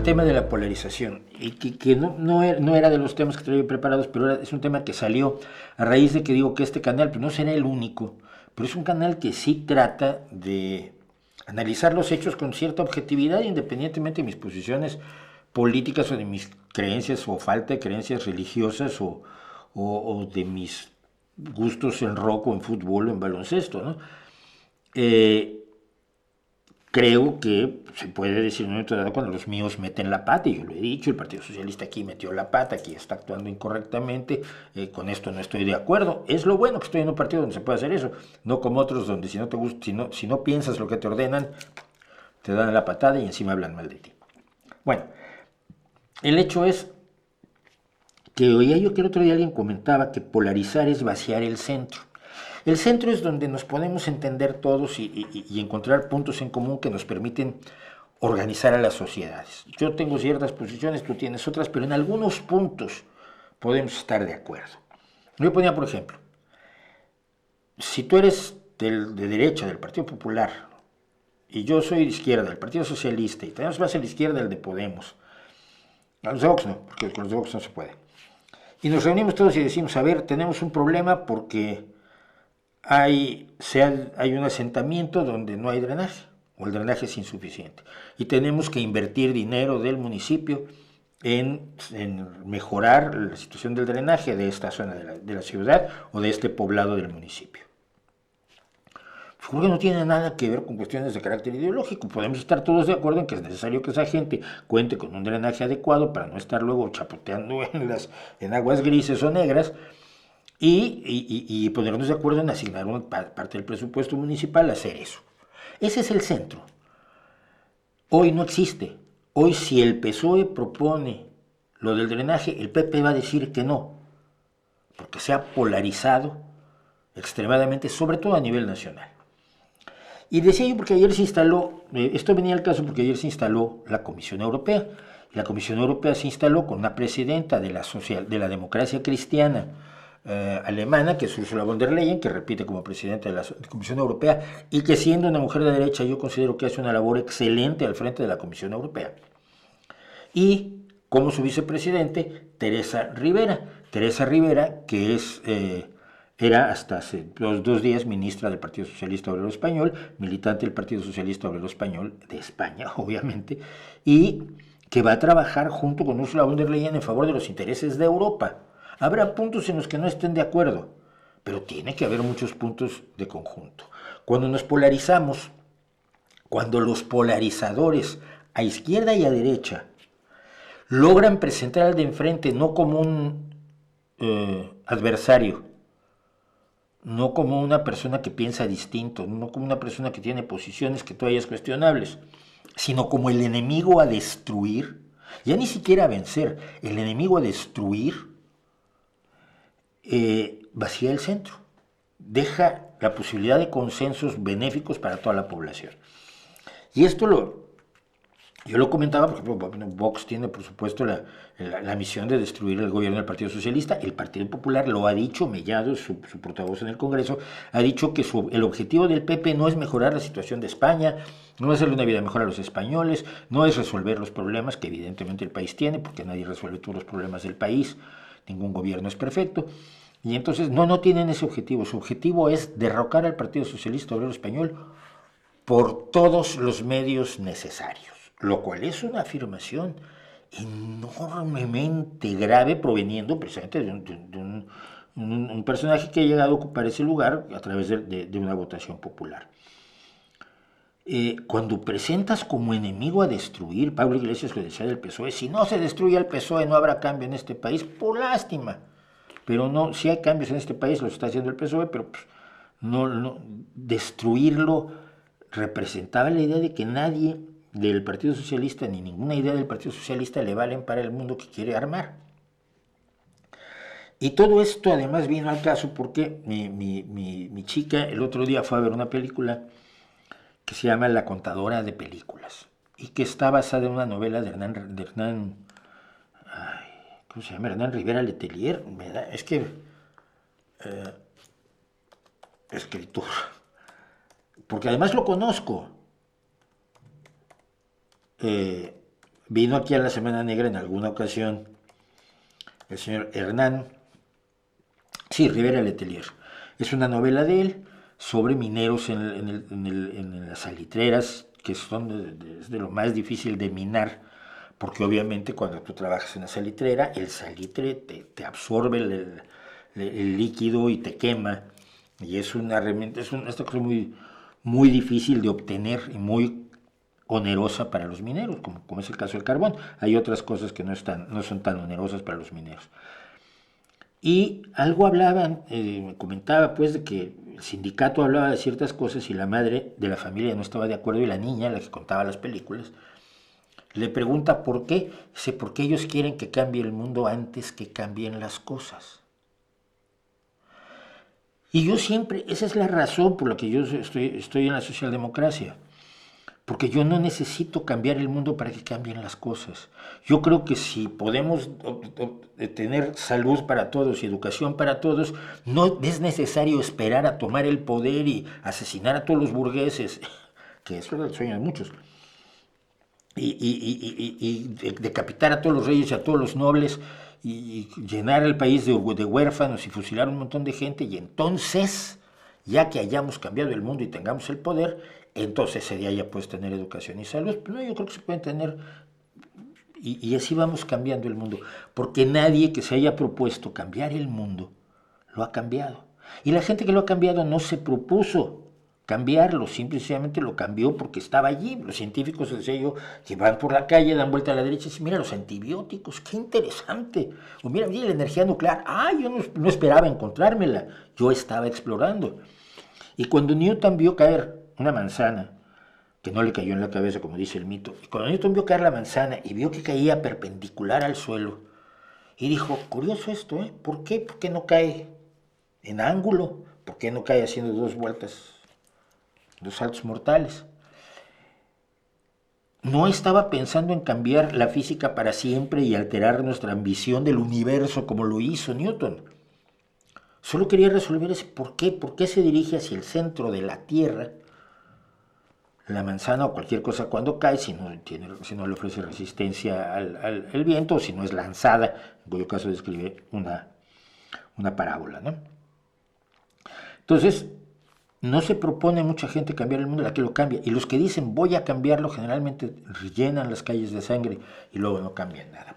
el tema de la polarización, y que no era de los temas que traía preparados, pero es un tema que salió a raíz de que digo que este canal, pues no será el único, pero es un canal que sí trata de analizar los hechos con cierta objetividad, independientemente de mis posiciones políticas o de mis creencias o falta de creencias religiosas o de mis gustos en rock o en fútbol o en baloncesto, ¿no? Eh, Creo que se puede decir en un momento dado cuando los míos meten la pata, y yo lo he dicho, el Partido Socialista aquí metió la pata, aquí está actuando incorrectamente, con esto no estoy de acuerdo. Es lo bueno que estoy en un partido donde se puede hacer eso, no como otros donde si no te gusta, si no piensas lo que te ordenan, te dan la patada y encima hablan mal de ti. Bueno, el hecho es que oía yo que el otro día alguien comentaba que polarizar es vaciar el centro. El centro es donde nos podemos entender todos y encontrar puntos en común que nos permiten organizar a las sociedades. Yo tengo ciertas posiciones, tú tienes otras, pero en algunos puntos podemos estar de acuerdo. Yo ponía, por ejemplo, si tú eres de derecha, del Partido Popular, y yo soy de izquierda, del Partido Socialista, y tenemos más a la izquierda el de Podemos, a los de Vox no, porque con los de Vox no se puede. Y nos reunimos todos y decimos, a ver, tenemos un problema porque hay un asentamiento donde no hay drenaje, o el drenaje es insuficiente. Y tenemos que invertir dinero del municipio en mejorar la situación del drenaje de esta zona de la ciudad o de este poblado del municipio. Pues creo que no tiene nada que ver con cuestiones de carácter ideológico. Podemos estar todos de acuerdo en que es necesario que esa gente cuente con un drenaje adecuado para no estar luego chapoteando en aguas grises o negras, y ponernos de acuerdo en asignar una parte del presupuesto municipal a hacer eso. Ese es el centro. Hoy no existe. Hoy si el PSOE propone lo del drenaje, el PP va a decir que no, porque se ha polarizado extremadamente, sobre todo a nivel nacional. Y decía yo porque ayer se instaló, esto venía al caso porque ayer se instaló la Comisión Europea. La Comisión Europea se instaló con una presidenta de la democracia cristiana alemana, que es Ursula von der Leyen, que repite como presidenta de la Comisión Europea, y que siendo una mujer de derecha yo considero que hace una labor excelente al frente de la Comisión Europea. Y como su vicepresidente, Teresa Rivera. Teresa Rivera, que era hasta hace 2 días ministra del Partido Socialista Obrero Español, militante del Partido Socialista Obrero Español de España, obviamente, y que va a trabajar junto con Ursula von der Leyen en favor de los intereses de Europa. Habrá puntos en los que no estén de acuerdo, pero tiene que haber muchos puntos de conjunto. Cuando nos polarizamos, cuando los polarizadores a izquierda y a derecha logran presentar al de enfrente no como un adversario, no como una persona que piensa distinto, no como una persona que tiene posiciones que tú hayas cuestionables, sino como el enemigo a destruir, ya ni siquiera a vencer, el enemigo a destruir, vacía el centro, deja la posibilidad de consensos benéficos para toda la población. Y esto yo lo comentaba porque Vox tiene, por supuesto, la misión de destruir el gobierno del Partido Socialista. El Partido Popular lo ha dicho, Mellado, su portavoz en el Congreso, ha dicho que el objetivo del PP no es mejorar la situación de España, no es hacerle una vida mejor a los españoles, no es resolver los problemas que evidentemente el país tiene, porque nadie resuelve todos los problemas del país, ningún gobierno es perfecto. Y entonces no tienen ese objetivo. Su objetivo es derrocar al Partido Socialista Obrero Español por todos los medios necesarios, lo cual es una afirmación enormemente grave proveniendo precisamente de un personaje que ha llegado a ocupar ese lugar a través de una votación popular. Cuando presentas como enemigo a destruir, Pablo Iglesias lo decía del PSOE, si no se destruye el PSOE no habrá cambio en este país, por lástima. Pero no, si hay cambios en este país, los está haciendo el PSOE, pero pues, no, destruirlo representaba la idea de que nadie del Partido Socialista ni ninguna idea del Partido Socialista le valen para el mundo que quiere armar. Y todo esto además vino al caso porque mi chica el otro día fue a ver una película que se llama La contadora de películas y que está basada en una novela de Hernán ¿cómo se llama? Hernán Rivera Letelier, es que escritor, porque además lo conozco, Vino aquí a la Semana Negra en alguna ocasión el señor Hernán, sí, Rivera Letelier. Es una novela de él sobre mineros en las salitreras, que es de lo más difícil de minar, porque obviamente cuando tú trabajas en la salitrera, el salitre te absorbe el líquido y te quema, y es una herramienta, esta cosa muy, muy difícil de obtener y muy onerosa para los mineros, como es el caso del carbón. Hay otras cosas que no son tan onerosas para los mineros. Y algo hablaban, me comentaba pues de que el sindicato hablaba de ciertas cosas y la madre de la familia no estaba de acuerdo, y la niña, la que contaba las películas, le pregunta por qué. Dice, porque ellos quieren que cambie el mundo antes que cambien las cosas. Y yo siempre, esa es la razón por la que yo estoy en la socialdemocracia. Porque yo no necesito cambiar el mundo para que cambien las cosas. Yo creo que si podemos tener salud para todos y educación para todos, no es necesario esperar a tomar el poder y asesinar a todos los burgueses, que es el sueño de muchos, y decapitar a todos los reyes y a todos los nobles, y llenar el país de huérfanos y fusilar a un montón de gente, y entonces, ya que hayamos cambiado el mundo y tengamos el poder, entonces sería ya pues tener educación y salud. Pero no, yo creo que se pueden tener, y así vamos cambiando el mundo, porque nadie que se haya propuesto cambiar el mundo lo ha cambiado. Y la gente que lo ha cambiado no se propuso cambiarlo, simplemente lo cambió porque estaba allí. Los científicos, decía yo, que van por la calle, dan vuelta a la derecha y dicen, mira los antibióticos, qué interesante. O mira la energía nuclear, yo no esperaba encontrármela, yo estaba explorando. Y cuando Newton vio caer una manzana, que no le cayó en la cabeza, como dice el mito, y cuando Newton vio caer la manzana y vio que caía perpendicular al suelo, y dijo, curioso esto, ¿eh? ¿Por qué? ¿Por qué no cae en ángulo? ¿Por qué no cae haciendo dos vueltas, dos saltos mortales? No estaba pensando en cambiar la física para siempre y alterar nuestra visión del universo como lo hizo Newton. Solo quería resolver ese por qué se dirige hacia el centro de la Tierra la manzana o cualquier cosa cuando cae, si no le ofrece resistencia al viento, o si no es lanzada, en cuyo caso describe una parábola, ¿no? Entonces, no se propone mucha gente cambiar el mundo, la que lo cambia, y los que dicen voy a cambiarlo generalmente rellenan las calles de sangre y luego no cambian nada.